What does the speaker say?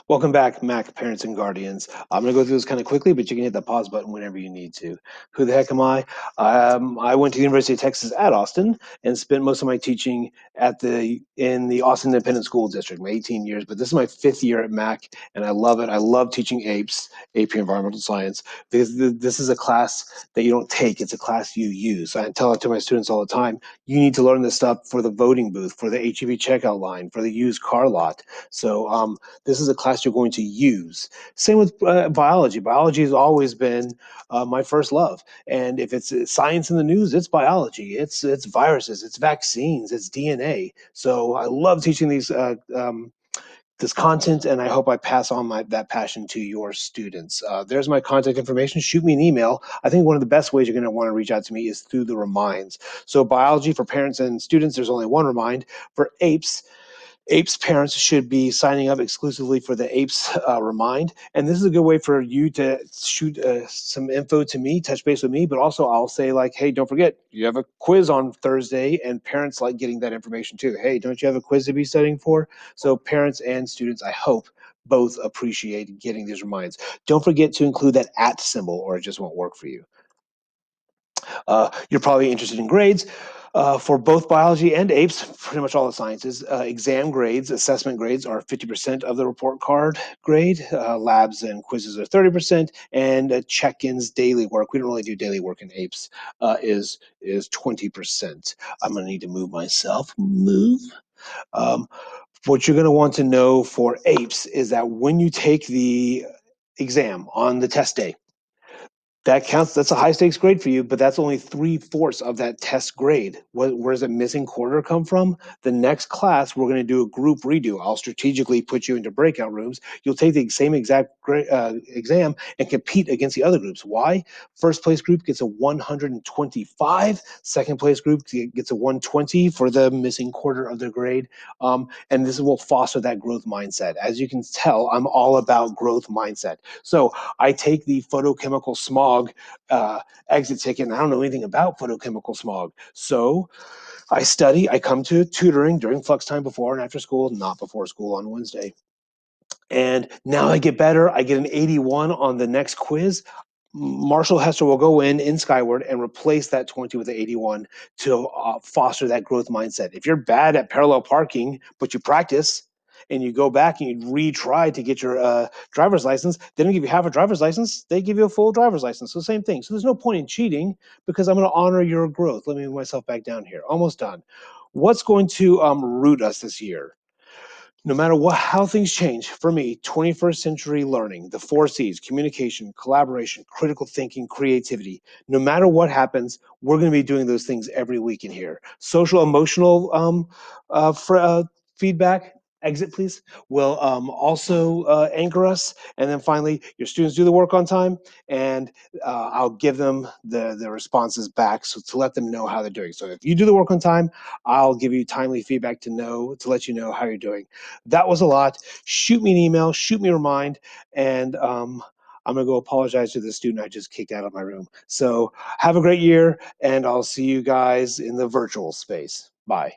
Welcome back, Mac parents and guardians. I'm going to go through this kind of quickly, but you can hit the pause button whenever you need to. Who the heck am I? I went to the University of Texas at Austin and spent most of my teaching in the Austin Independent School District, my 18 years. But this is my 5th year at Mac, and I love it. I love teaching APES, AP Environmental Science, because this is a class that you don't take. It's a class you use. I tell it to my students all the time. You need to learn this stuff for the voting booth, for the HEB checkout line, for the used car lot. So this is a class you're going to use. Same with biology. Biology has always been my first love. And if it's science in the news, it's biology. It's viruses, it's vaccines, it's DNA. So I love teaching this content, and I hope I pass on that passion to your students. There's my contact information. Shoot me an email. I think one of the best ways you're going to want to reach out to me is through the reminds. So biology for parents and students, there's only one remind. For APES parents should be signing up exclusively for the APES Remind. And this is a good way for you to shoot some info to me, touch base with me, but also I'll say like, hey, don't forget, you have a quiz on Thursday, and parents like getting that information too. Hey, don't you have a quiz to be studying for? So parents and students, I hope, both appreciate getting these reminds. Don't forget to include that @ symbol or it just won't work for you. You're probably interested in grades. For both biology and APES, pretty much all the sciences, exam grades, assessment grades are 50% of the report card grade. Labs and quizzes are 30%, and check-ins, daily work, we don't really do daily work in APES, is 20%. I'm going to need to move myself. Move. Um, what you're going to want to know for APES is that when you take the exam on the test day, that counts. That's a high stakes grade for you, but that's only 3/4 of that test grade. Where does that missing quarter come from? The next class, we're going to do a group redo. I'll strategically put you into breakout rooms. You'll take the same exact exam and compete against the other groups. Why? First place group gets a 125. Second place group gets a 120 for the missing quarter of their grade. And this will foster that growth mindset. As you can tell, I'm all about growth mindset. So I take the photochemical smog exit ticket, and I don't know anything about photochemical smog. So I study, I come to tutoring during flux time before and after school, not before school on Wednesday. And now I get better. I get an 81 on the next quiz. Marshall Hester will go in Skyward and replace that 20 with the 81 to foster that growth mindset. If you're bad at parallel parking, but you practice and you go back and you retry to get your driver's license, they don't give you half a driver's license, they give you a full driver's license. So same thing. So there's no point in cheating because I'm going to honor your growth. Let me move myself back down here. Almost done. What's going to root us this year? No matter how things change, for me, 21st century learning, the 4 C's, communication, collaboration, critical thinking, creativity, no matter what happens, we're going to be doing those things every week in here. Social emotional feedback, exit please, will also anchor us. And then finally, your students do the work on time, and I'll give them the responses back so to let them know how they're doing. So if you do the work on time, I'll give you timely feedback to let you know how you're doing. That was a lot. Shoot me an email, shoot me a remind, and I'm going to go apologize to the student I just kicked out of my room. So have a great year, and I'll see you guys in the virtual space. Bye.